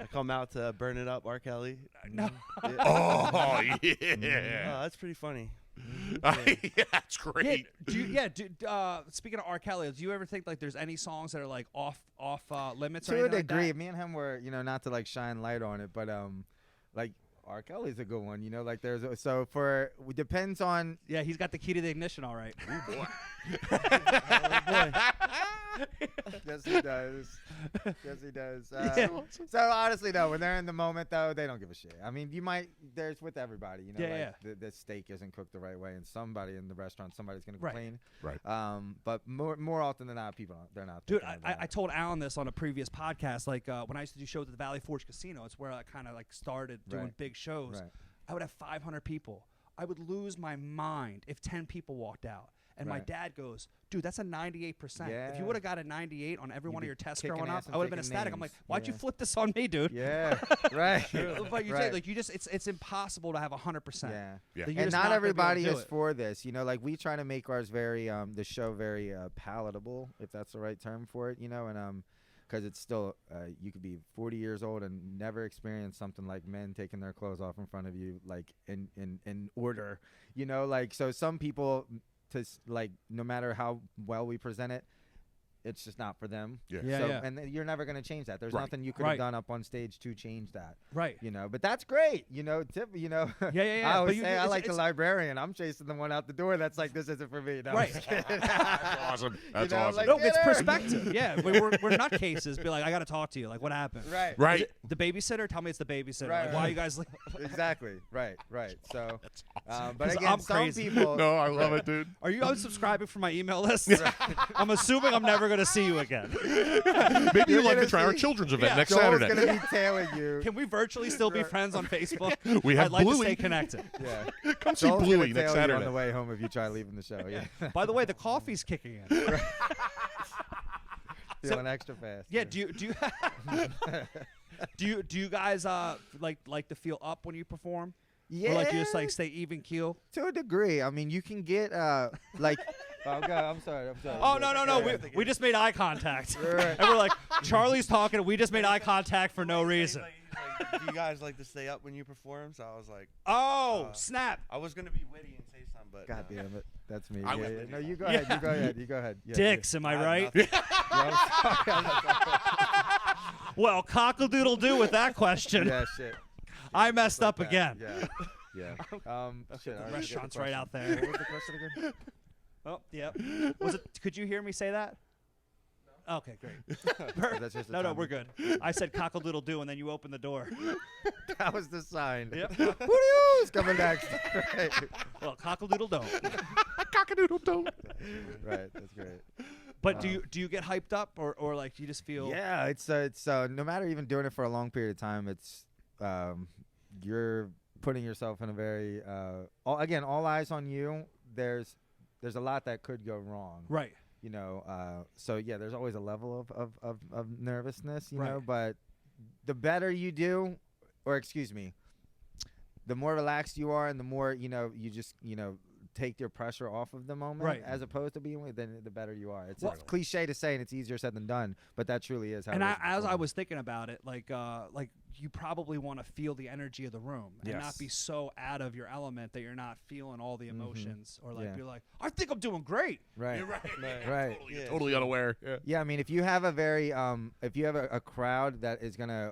I come out to burn it up, R. Kelly. No. Yeah. Oh, Oh, yeah. that's pretty funny. Yeah, that's great. Speaking of R. Kelly, do you ever think like there's any songs that are like off limits or To a anything like degree, that? me and him were, not to like shine light on it, but like R. Kelly's a good one, like it depends on. Yeah, he's got the key to the ignition, all right. Yes, he does. Yes, he does. So honestly, though, when they're in the moment, though, they don't give a shit. I mean, there's with everybody, Yeah, the steak isn't cooked the right way, and somebody in the restaurant, somebody's gonna Right. complain. Right. But more often than not, they're not. Dude, thinking I about it. told Alan this on a previous podcast. Like when I used to do shows at the Valley Forge Casino, it's where I kind of like started doing Right. big shows. Right. I would have 500 people. I would lose my mind if 10 people walked out. And my Right. dad goes, dude, that's a 98%. If Yeah. you would have got a 98 on every You'd one of be your tests kicking growing up, ass and I would have been taking ecstatic. I'm like, names. why'd you Yeah. flip this on me, dude? Yeah. Right. But you Right. say like it's impossible to have 100%. Yeah. Yeah. Like, you're And just not gonna be able to everybody do is it. for this. Like we try to make ours very the show very palatable, if that's the right term for it, and because it's still you could be 40 years old and never experience something like men taking their clothes off in front of you, like in order, like so some people like no matter how well we present it, it's just not for them. Yeah. Yeah, So, yeah. and you're never going to change that. There's Right. nothing you could Right. have done up on stage to change that. Right. But that's great. Tip, Yeah. I always But say I like the it's- librarian. I'm chasing the one out the door. That's like, this isn't for me. No, I'm Right. just kidding. That's awesome. That's know, awesome. like- No, it's Get her. perspective. Yeah, we're nutcases. Be like, I got to talk to you. Like, what happened? Right. Right. Is it the babysitter? Tell me it's the babysitter. Right, Like, why right. you guys? Exactly. Right. So, but 'Cause again, I'm some crazy. people. No, I love it, dude. Are you unsubscribing from my email list? I'm assuming I'm never gonna see you again. Maybe You're you'd like to gonna try our see- children's event Yeah. next Joel's Saturday. gonna be tailing you. Can we virtually still be friends on Facebook? We have I'd like to Bluey. stay connected. Yeah. Come see Joel's gonna Bluey next tail you on Saturday. the way home if you try leaving the show. Yeah. By the way, the coffee's kicking in. Feeling extra fast. Yeah. Do you guys like to feel up when you perform? Yeah. Or like you just like stay even keel? To a degree. I mean, you can get like. Oh God, I'm sorry. Oh no. We just made eye contact, Right. and we're like, Charlie's talking, and we just made eye contact for no reason. Do you guys like to stay up when you perform? So I was like, Oh snap! I was gonna be witty and say something, but God damn it. That's me. I Yeah, was yeah. thinking No, you go Yeah. ahead. You go ahead. You go ahead. Yeah, Dicks, am I right? Yeah, I'm sorry. I'm sorry. Well, cockle-doodle do with that question. Yeah, shit. I messed up Like again. that. Yeah. Yeah. Shit. I already forget the Restaurant's right question. out there. What was the question again? Oh, yep. Was it? Could you hear me say that? No. Okay, great. That's just a No, timing. we're good. I said cockle-doodle do, and then you opened the door. That was the sign. Yep. Who's coming next? Right. Well, cockle-doodle don't. Cock-a-doodle-doo. Right. That's great. But do you get hyped up, or like you just feel? Yeah, it's no matter even doing it for a long period of time, it's you're putting yourself in a very all eyes on you. There's a lot that could go wrong. Right. So yeah, there's always a level of nervousness, Right. know, but the better you do, or excuse me, the more relaxed you are and the more, you just, take your pressure off of the moment, Right. as opposed to being with, then the better you are. It's Well- cliche to say, and it's easier said than done, but that truly is how. And it is as I performing. was thinking about it, like you probably want to feel the energy of the room and not Yes. be so out of your element that you're not feeling all the emotions, or like Yeah. be like, I think I'm doing great. right, You're right. right. Yeah. Totally unaware. Yeah. Yeah, I mean, if you have a very, if you have a crowd that is gonna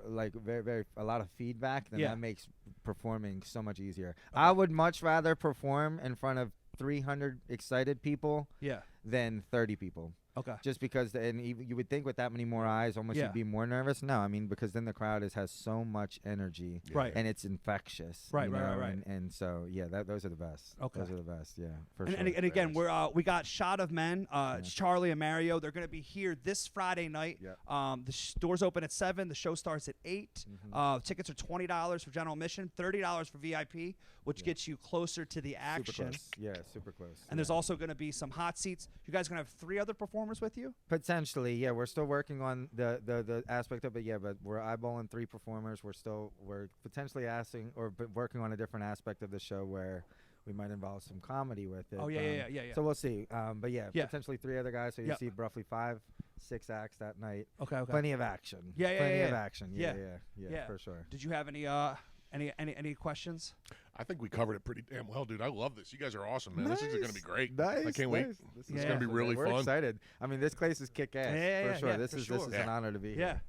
like very a lot of feedback, then Yeah. that makes performing so much easier. I would much rather perform in front of 300 excited people Yeah. than 30 people. Okay. Just because, and you would think with that many more eyes, almost Yeah. you'd be more nervous. No, I mean, because then the crowd has so much energy, Right. and it's infectious. Right, you right, know, right. And so, yeah, those are the best. Okay. Those are the best, yeah, for And, sure. and again, we got Shot of Men, Charlie and Mario. They're going to be here this Friday night. Yeah. The doors open at 7. The show starts at 8. Tickets are $20 for general admission, $30 for VIP, which gets you closer to the action. Super close. Yeah, super close. And there's also going to be some hot seats. You guys going to have 3 other performers with you? Potentially, yeah. We're still working on the aspect of it, yeah. But we're eyeballing 3 performers. We're potentially working on a different aspect of the show where we might involve some comedy with it. Oh, yeah. So we'll see. But yeah, Yeah. potentially 3 other guys. So you Yep. see roughly 5-6 acts that night. Okay. Plenty of action. Yeah, Plenty of yeah. action. Yeah. Yeah, for sure. Did you have any questions? I think we covered it pretty damn well, dude. I love this. You guys are awesome, man. This is going to be great. Nice. I can't wait. This is It's gonna be awesome, really man. We're fun. excited. I mean, this place is kick ass Yeah, for sure. yeah, This for is sure. this is an honor to be Yeah. here.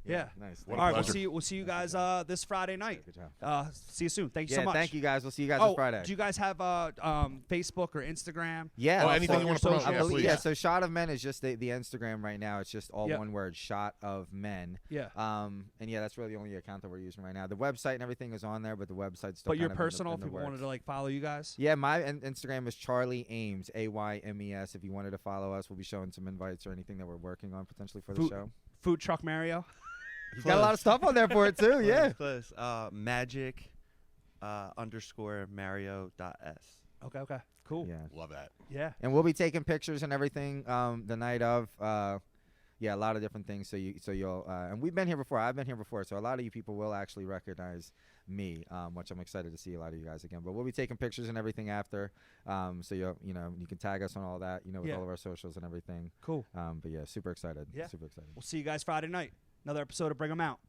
Yeah. Nice. What All a right, pleasure. we'll see you guys this Friday night. Good job. See you soon. Thank you Yeah, so much. thank you guys. We'll see you guys Oh, this Friday. do you guys have Facebook or Instagram? Yeah. Oh, anything you want to promote? socials. Yeah, please. Yeah, so Shot of Men is just the Instagram right now. It's just all Yep. one word, Shot of Men. Yeah. And yeah, that's really the only account that we're using right now. The website and everything is on there, but the website's still But your kind of in the- personal, in if the people wanted works. to like follow you guys. Yeah, my Instagram is Charlie Ames, AYMES. If you wanted to follow us, we'll be showing some invites or anything that we're working on potentially for the Food- show. Food Truck Mario. He's got a lot of stuff on there for it too. Yeah. Close. Magic _ Mario.s. Okay. Cool. Yeah. Love that. Yeah. And we'll be taking pictures and everything the night of. Yeah, a lot of different things. So you'll and we've been here before. I've been here before, so a lot of you people will actually recognize me, which I'm excited to see a lot of you guys again. But we'll be taking pictures and everything after. So you can tag us on all that, with Yeah. all of our socials and everything. Cool. But yeah, super excited. Yeah. Super excited. We'll see you guys Friday night. Another episode of Bring 'Em Out.